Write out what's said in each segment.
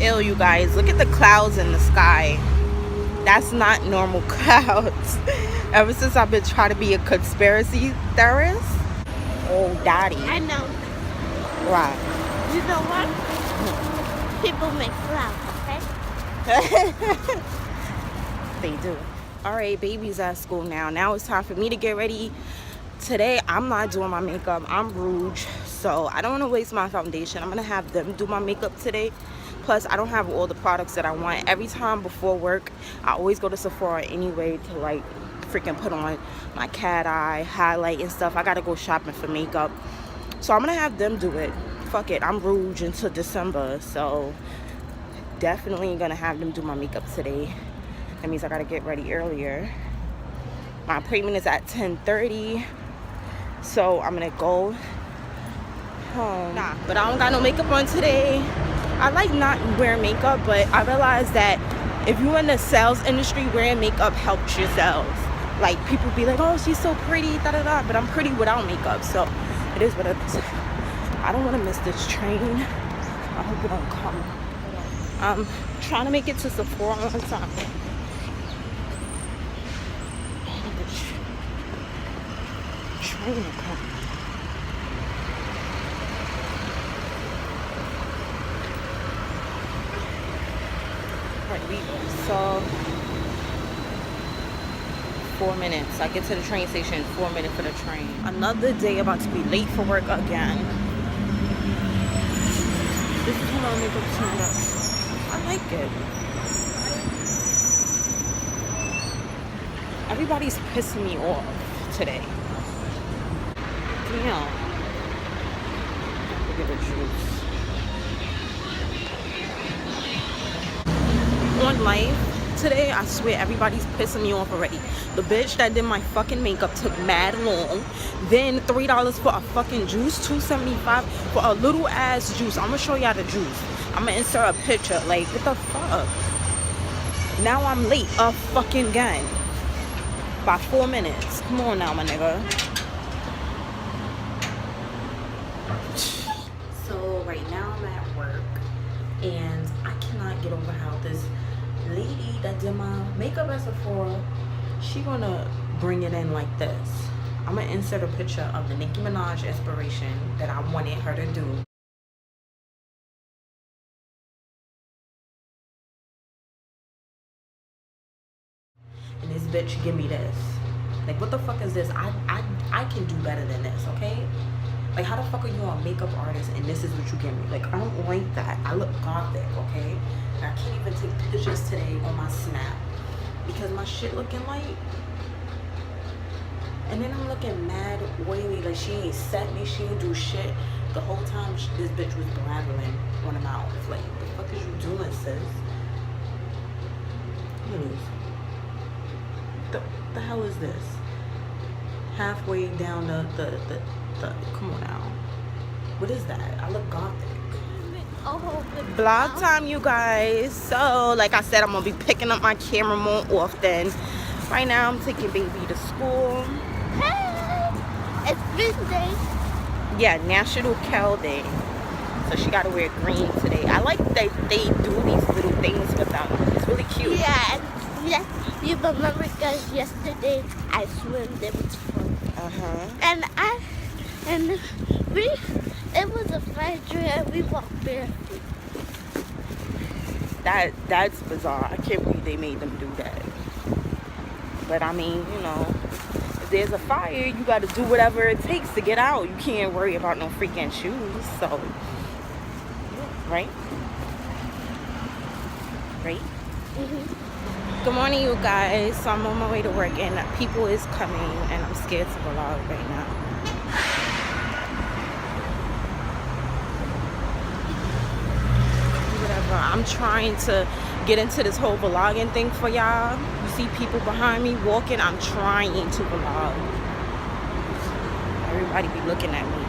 Ew, you guys, look at the clouds in the sky. That's not normal clouds. Ever since I've been trying to be a conspiracy theorist. Oh, daddy. I know. Right. You know what? People make clouds, okay? They do. All right, baby's at school now. Now it's time for me to get ready. Today, I'm not doing my makeup. I'm Rouge, so I don't want to waste my foundation. I'm going to have them do my makeup today. Plus, I don't have all the products that I want. Every time before work, I always go to Sephora anyway to, like, freaking put on my cat eye, highlight, and stuff. I got to go shopping for makeup. So I'm going to have them do it. Fuck it. I'm Rouge until December, so definitely going to have them do my makeup today. That means I got to get ready earlier. My appointment is at 10:30. So I'm gonna go home. Nah, but I don't got no makeup on today. I like not wearing makeup, but I realized that if you're in the sales industry, wearing makeup helps your sales. Like, people be like, oh, she's so pretty, da da da, but I'm pretty without makeup, so it is what it is. I don't want to miss this train. I hope it don't come. I'm trying to make it to Sephora on time. Train will come. So 4 minutes. I get to the train station, 4 minutes for the train. Another day about to be late for work again. This is how I make up turned up. I like it. Everybody's pissing me off today. Damn. Look at the juice. On life today, I swear everybody's pissing me off already. The bitch that did my fucking makeup took mad long. Then $3 for a fucking juice, $2.75 for a little ass juice. I'm gonna show y'all the juice. I'm gonna insert a picture. Like, what the fuck? Now I'm late a fucking gun by 4 minutes. Come on now, my nigga. So right now I'm at work and I cannot get over how this lady that did my makeup at Sephora, she gonna bring it in like this. I'm gonna insert a picture of the Nicki Minaj inspiration that I wanted her to do. And this bitch give me this. Like, what the fuck is this? I can do better than this, okay? Like, how the fuck are you a makeup artist and this is what you give me? Like, I don't like that. I look gothic, okay? And I can't even take pictures today on my Snap because my shit looking light. And then I'm looking mad oily. Like, she ain't set me. She ain't do shit. The whole time this bitch was blabbering on her mouth. Like, what the fuck is you doing, sis? Look at this. The hell is this? Halfway down the come on now. What is that? I look gothic. Vlog time, you guys. So like I said, I'm gonna be picking up my camera more often. Right now I'm taking baby to school. Hey, it's Fish Day. Yeah, National Cow Day. So she gotta wear green today. I like that they do these little things with them. It's really cute. Yeah, yeah. You remember because yesterday I swam. It was fun. And it was a Friday and we walked barefoot. That's bizarre. I can't believe they made them do that. But I mean, you know, if there's a fire, you got to do whatever it takes to get out. You can't worry about no freaking shoes. So, right? Right? Good morning, you guys. So I'm on my way to work and people is coming and I'm scared to vlog right now. Whatever. I'm trying to get into this whole vlogging thing for y'all. You see people behind me walking. I'm trying to vlog. Everybody be looking at me.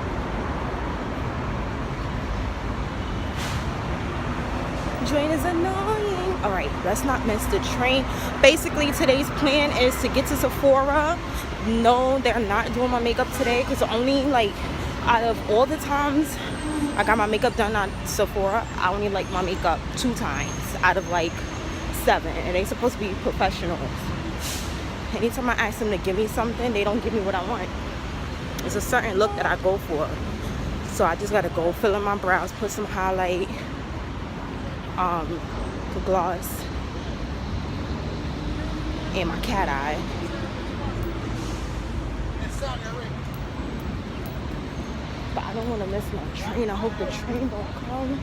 Train is annoying. All right, let's not miss the train. Basically, today's plan is to get to Sephora. No, they're not doing my makeup today because only, like, out of all the times I got my makeup done at Sephora. I only like my makeup 2 times out of like 7, and they supposed to be professionals. Anytime I ask them to give me something, they don't give me what I want. It's a certain look that I go for. So I just gotta go fill in my brows, put some highlight, the gloss, and my cat eye. But I don't want to miss my train. I hope the train don't come.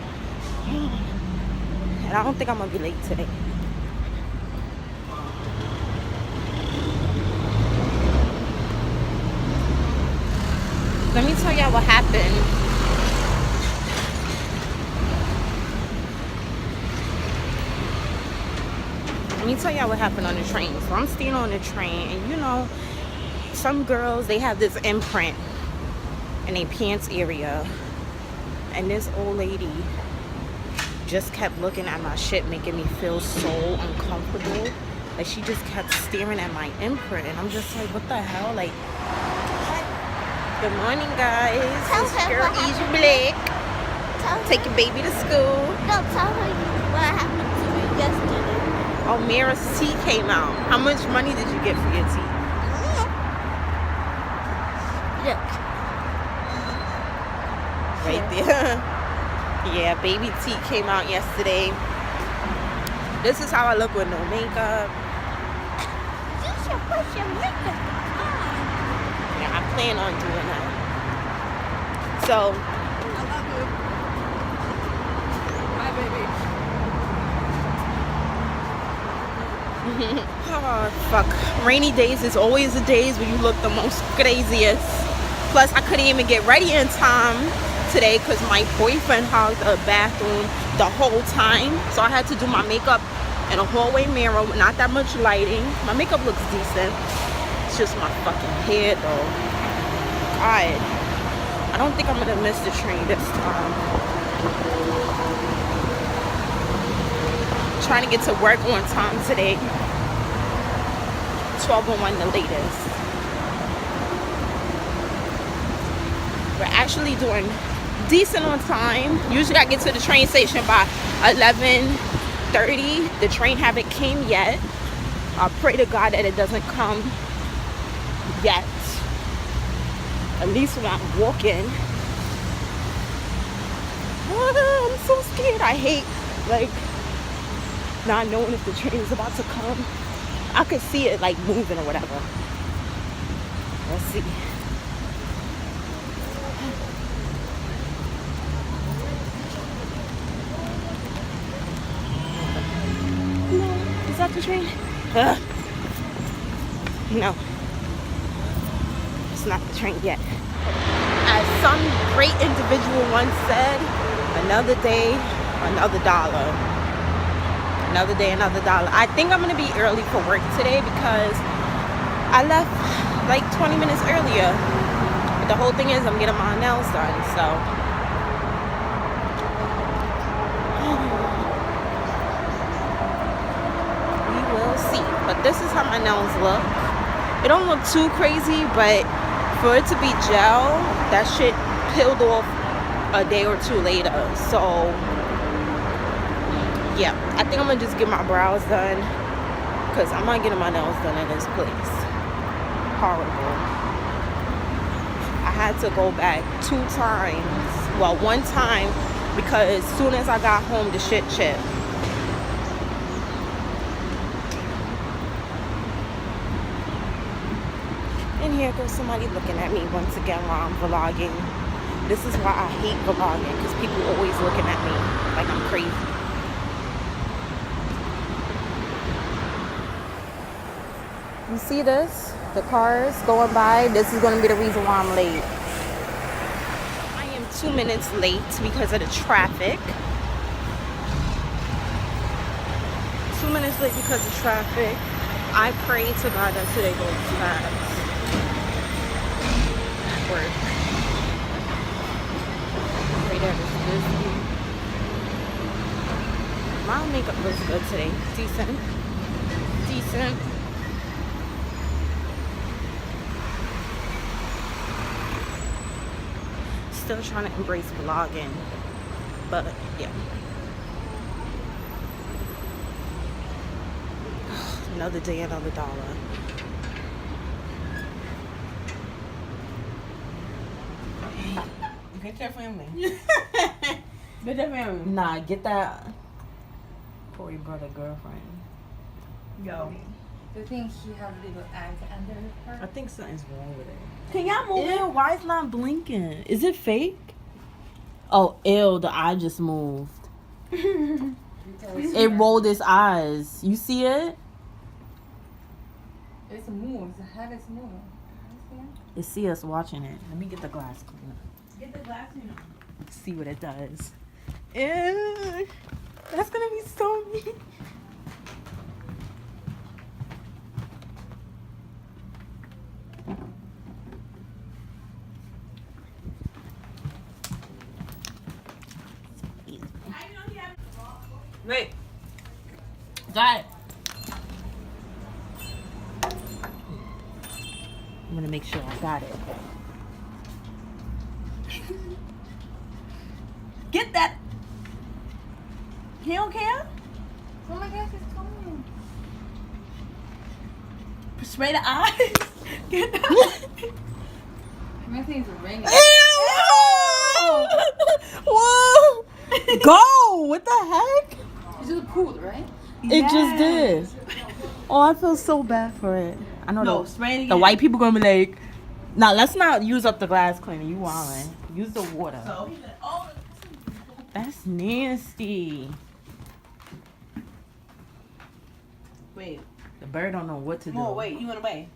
And I don't think I'm gonna be late today. Let me tell y'all what happened. Let me tell y'all what happened on the train. So I'm staying on the train, and you know, some girls, they have this imprint in their pants area, and this old lady just kept looking at my shit, making me feel so uncomfortable. Like, she just kept staring at my imprint, and I'm just like, what the hell? Like, good morning, guys. It's girl Easy Black. Taking baby to school. No, tell her what happened to you yesterday. Oh, Mira's tea came out. How much money did you get for your tea? Look. Right there. Yeah, baby tea came out yesterday. This is how I look with no makeup. You should put your makeup on. Yeah, I plan on doing that. So, I love you. Bye, baby. oh, fuck. Rainy days is always the days when you look the most craziest. Plus, I couldn't even get ready in time today because my boyfriend hogged a bathroom the whole time. So I had to do my makeup in a hallway mirror with not that much lighting. My makeup looks decent. It's just my fucking hair, though. God. I don't think I'm gonna miss the train this time. Trying to get to work on time today. 12:01 the latest. We're actually doing decent on time. Usually I get to the train station by 11:30. The train haven't came yet. I pray to God that it doesn't come yet. At least when I'm walking. I'm so scared. I hate like not knowing if the train is about to come. I could see it like moving or whatever. Let's see. No, is that the train? No, it's not the train yet. As some great individual once said, another day, another dollar. Another day, another dollar. I think I'm gonna be early for work today because I left like 20 minutes earlier. But the whole thing is I'm getting my nails done, so we will see. But this is how my nails look. It don't look too crazy, but for it to be gel, that shit peeled off a day or two later. So yeah, I think I'm gonna just get my brows done because I'm not getting my nails done in this place. Horrible. I had to go back 2 times. Well, 1 time because as soon as I got home, the shit chipped. And here goes somebody looking at me once again while I'm vlogging. This is why I hate vlogging because people always looking at me like I'm crazy. You see this? The cars going by. This is going to be the reason why I'm late. I am 2 minutes late because of the traffic. 2 minutes late because of traffic. I pray to God that today goes fast. Work. Pray that it's busy. My makeup looks good today. Decent. Decent. still trying to embrace vlogging, but yeah. Another day, another dollar. Get your family. Get your family. Nah, get that Corey brother girlfriend. Yo. Do you think she has little eyes under I her? think something's wrong with it. Can y'all move Ew, it? why is not blinking? Is it fake? Oh, ew, the eye just moved. Because It rolled its eyes. You see it? it's moved. The head is moved. It see us watching it. Let me get the glass cleaner. Get the glass in. See what it does. Ew, that's gonna be so mean. Wait. Got it. I'm gonna make sure I got it. Get that. He don't care? Oh my gosh, it's coming. Spray the eyes. Get that. My thing's ringing. Ew! Whoa! Go! What the heck? It's just pulled, right? It just did. Oh, I feel so bad for it. I know No, the, spray it again. the white people gonna be like, nah, let's not use up the glass cleaner. You wildin'. Use the water. So, oh, That's nasty. wait. The bird don't know what to do. More, wait. You went away.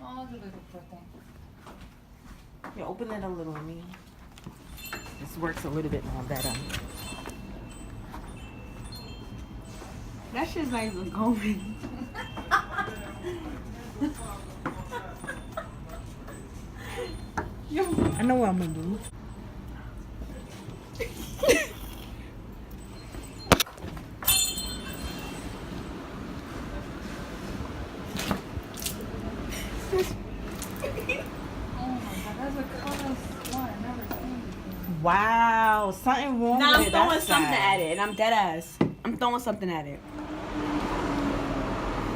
Oh, the little poor thing. Yeah, open it a little, me. This works a little bit more better. That shit's not even going. I know what I'm gonna do. Oh my god, that's a color spot. I've never seen before. Wow, something wrong Now with I'm it. throwing That's something sad. at it, and I'm dead ass. I'm throwing something at it.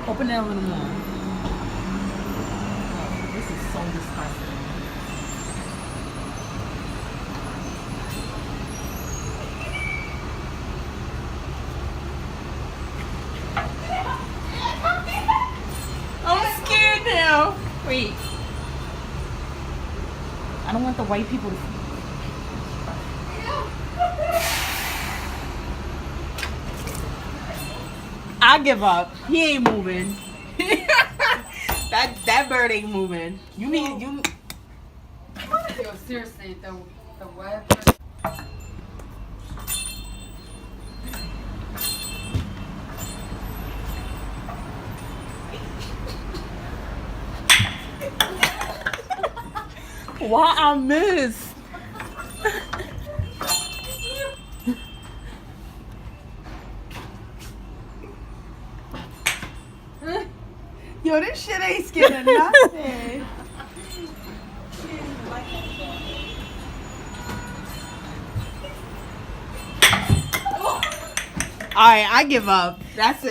Open it a little more. This is so disgusting. I'm scared now. Wait. I don't want the white people to. I give up. He ain't moving. that bird ain't moving. You need you. Yo, seriously, the web. Why I miss? Yo, this shit ain't scared of nothing. Alright, I give up. That's it.